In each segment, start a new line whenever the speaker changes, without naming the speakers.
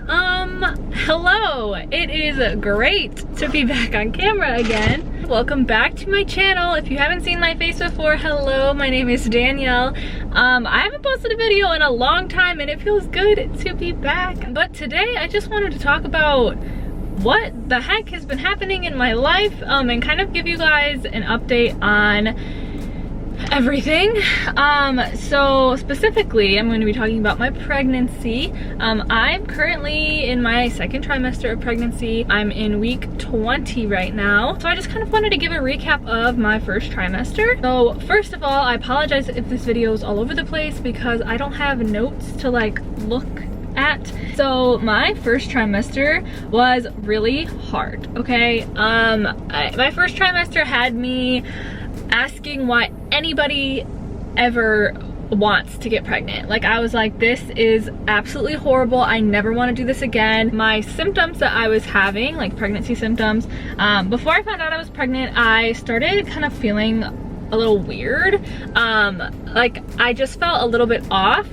Hello. It is great to be back on camera again. Welcome back to my channel. If you haven't seen my face before, hello, my name is Danielle. I haven't posted a video in a long time and it feels good to be back. But today I just wanted to talk about what the heck has been happening in my life and kind of give you guys an update on everything. So specifically I'm going to be talking about my pregnancy. I'm currently in my second trimester of pregnancy. I'm in week 20 right now, so I just kind of wanted to give a recap of my first trimester. So first of all, I apologize if this video is all over the place because I don't have notes to like look at. So my first trimester was really hard, okay? My first trimester had me asking why anybody ever wants to get pregnant. Like, I was like, this is absolutely horrible. I never want to do this again. My symptoms that I was having, like pregnancy symptoms, before I found out I was pregnant, I started kind of feeling a little weird. Like, I just felt a little bit off,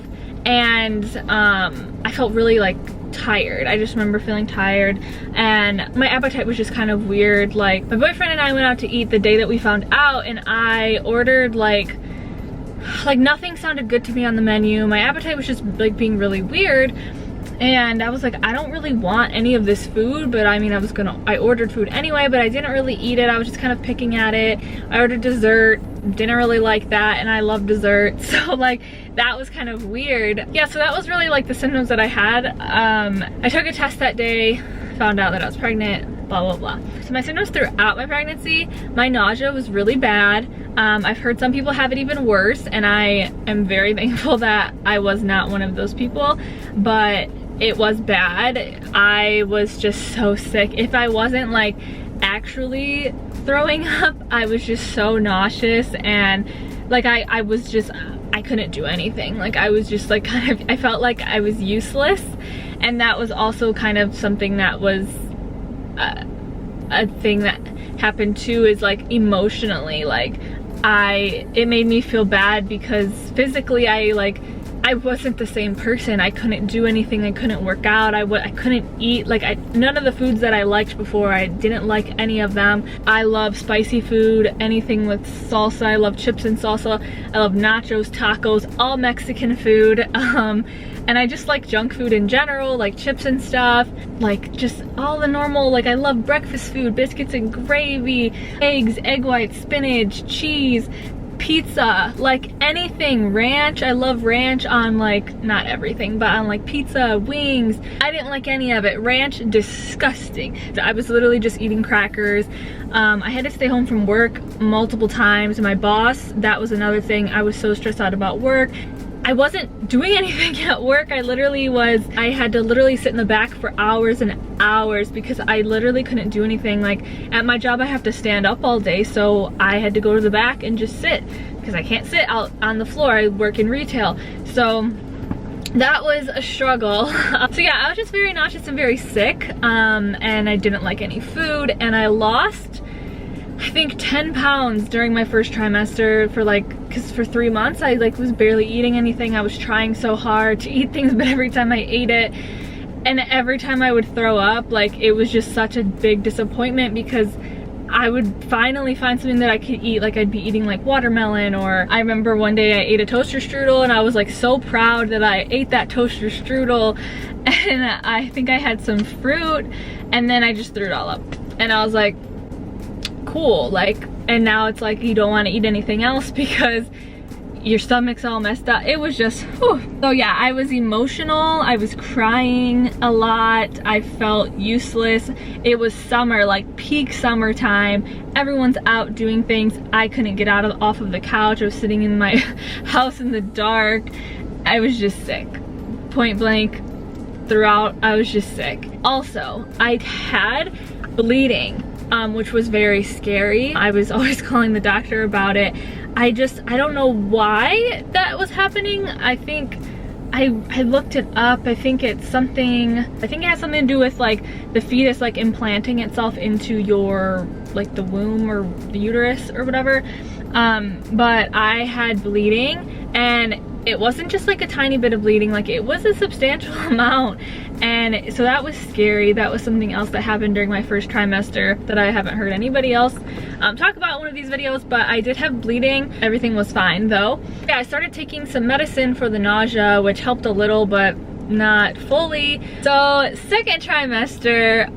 and I felt really like tired. I just remember feeling tired, and my appetite was just kind of weird. Like, my boyfriend and I went out to eat the day that we found out, and I ordered like nothing sounded good to me on the menu. My appetite was just like being really weird, and I was like, I don't really want any of this food, but I mean, I ordered food anyway, but I didn't really eat it. I was just kind of picking at it. I ordered dessert, didn't really like that, and I love dessert, so like that was kind of weird. Yeah, so that was really like the symptoms that I had. I took a test that day, found out that I was pregnant, blah blah blah. So my symptoms throughout my pregnancy, my nausea was really bad. I've heard some people have it even worse, and I am very thankful that I was not one of those people, but it was bad. I was just so sick. If I wasn't like actually throwing up, I was just so nauseous, and like I couldn't do anything. Like, I was just like kind of, I felt like I was useless, and that was also kind of something that was a thing that happened too, is like emotionally, like it made me feel bad because physically I wasn't the same person. I couldn't do anything. I couldn't work out. I couldn't eat. Like, none of the foods that I liked before, I didn't like any of them. I love spicy food, anything with salsa. I love chips and salsa. I love nachos, tacos, all Mexican food. And I just like junk food in general, like chips and stuff, like just all the normal, like I love breakfast food, biscuits and gravy, eggs, egg whites, spinach, cheese, pizza, like anything, ranch. I love ranch on like, not everything, but on like pizza, wings. I didn't like any of it. Ranch, disgusting. I was literally just eating crackers. I had to stay home from work multiple times. My boss, that was another thing. I was so stressed out about work. I wasn't doing anything at work. I had to literally sit in the back for hours and hours because I literally couldn't do anything. Like, at my job I have to stand up all day, so I had to go to the back and just sit because I can't sit out on the floor. I work in retail, so that was a struggle. So yeah, I was just very nauseous and very sick, and I didn't like any food, and I lost, I think, 10 pounds during my first trimester because for 3 months I like was barely eating anything. I was trying so hard to eat things, but every time I ate it, and every time I would throw up, like, it was just such a big disappointment because I would finally find something that I could eat. Like, I'd be eating like watermelon, or I remember one day I ate a toaster strudel and I was like so proud that I ate that toaster strudel, and I think I had some fruit, and then I just threw it all up, and I was like, cool. Like, and now it's like you don't want to eat anything else because your stomach's all messed up. It was just, whew. So yeah, I was emotional. I was crying a lot. I felt useless. It was summer, like peak summertime. Everyone's out doing things. I couldn't get off of the couch. I was sitting in my house in the dark. I was just sick. Point blank, throughout, I was just sick. Also, I had bleeding, which was very scary. I was always calling the doctor about it. I don't know why that was happening. I think I looked it up. I think it has something to do with like the fetus like implanting itself into your like the womb or the uterus or whatever. But I had bleeding, and it wasn't just like a tiny bit of bleeding, like it was a substantial amount. And so that was scary. That was something else that happened during my first trimester that I haven't heard anybody else talk about in one of these videos, but I did have bleeding. Everything was fine though. Yeah, I started taking some medicine for the nausea, which helped a little, but not fully. So second trimester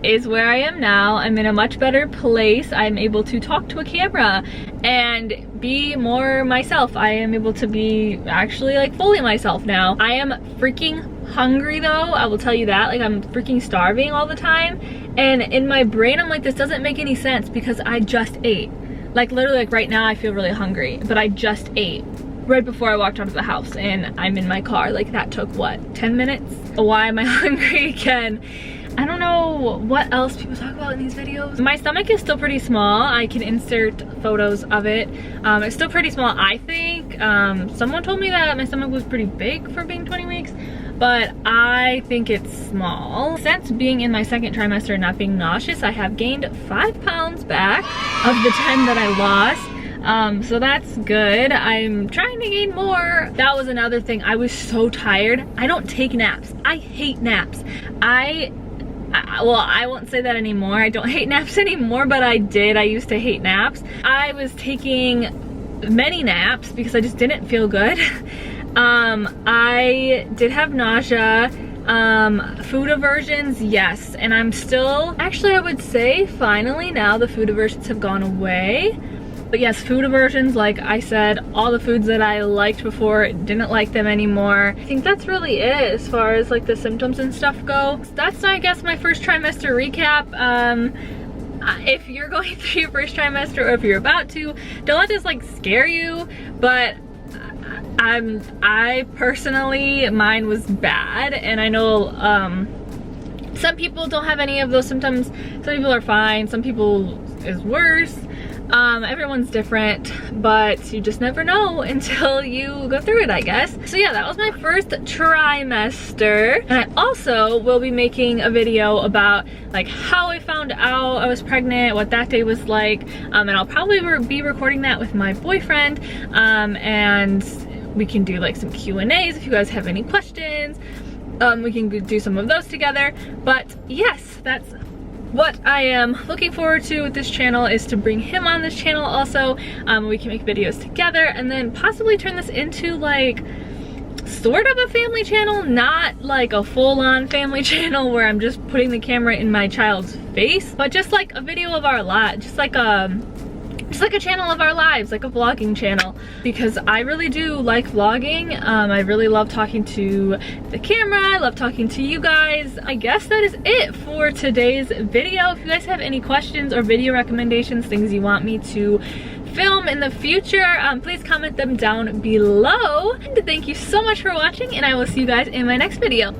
is where I am now. I'm in a much better place. I'm able to talk to a camera and be more myself. I am able to be actually like fully myself now. I am freaking hungry though, I will tell you that. Like, I'm freaking starving all the time, and in my brain I'm like, this doesn't make any sense because I just ate. Like literally, like right now I feel really hungry, but I just ate right before I walked out of the house and I'm in my car. Like that took what, 10 minutes? Why am I hungry again? I don't know what else people talk about in these videos. My stomach is still pretty small. I can insert photos of it. It's still pretty small, I think. Someone told me that my stomach was pretty big for being 20 weeks, but I think it's small. Since being in my second trimester and not being nauseous, I have gained 5 pounds back of the 10 that I lost. So that's good. I'm trying to gain more. That was another thing. I was so tired. I don't take naps. I hate naps. Well, I won't say that anymore. I don't hate naps anymore, but I did. I used to hate naps. I was taking many naps because I just didn't feel good. I did have nausea, food aversions, yes, and I'm still, actually I would say finally now the food aversions have gone away. But yes, food aversions, like I said, all the foods that I liked before, didn't like them anymore. I think that's really it as far as like the symptoms and stuff go. That's, I guess, my first trimester recap. If you're going through your first trimester, or if you're about to, don't let this like scare you, but I personally, mine was bad, and I know some people don't have any of those symptoms. Some people are fine, some people is worse. Everyone's different, but you just never know until you go through it, I guess. So yeah, that was my first trimester. And I also will be making a video about like how I found out I was pregnant, what that day was like, and I'll probably be recording that with my boyfriend, and we can do like some Q&As if you guys have any questions. We can do some of those together. But yes, that's what I am looking forward to with this channel, is to bring him on this channel also. We can make videos together and then possibly turn this into like sort of a family channel, not like a full-on family channel where I'm just putting the camera in my child's face, but just like a video of our lives, just like a channel of our lives, like a vlogging channel, because I really do like vlogging. I really love talking to the camera. I love talking to you guys. I guess that is it for today's video. If you guys have any questions or video recommendations, things you want me to film in the future, please comment them down below. And thank you so much for watching, and I will see you guys in my next video.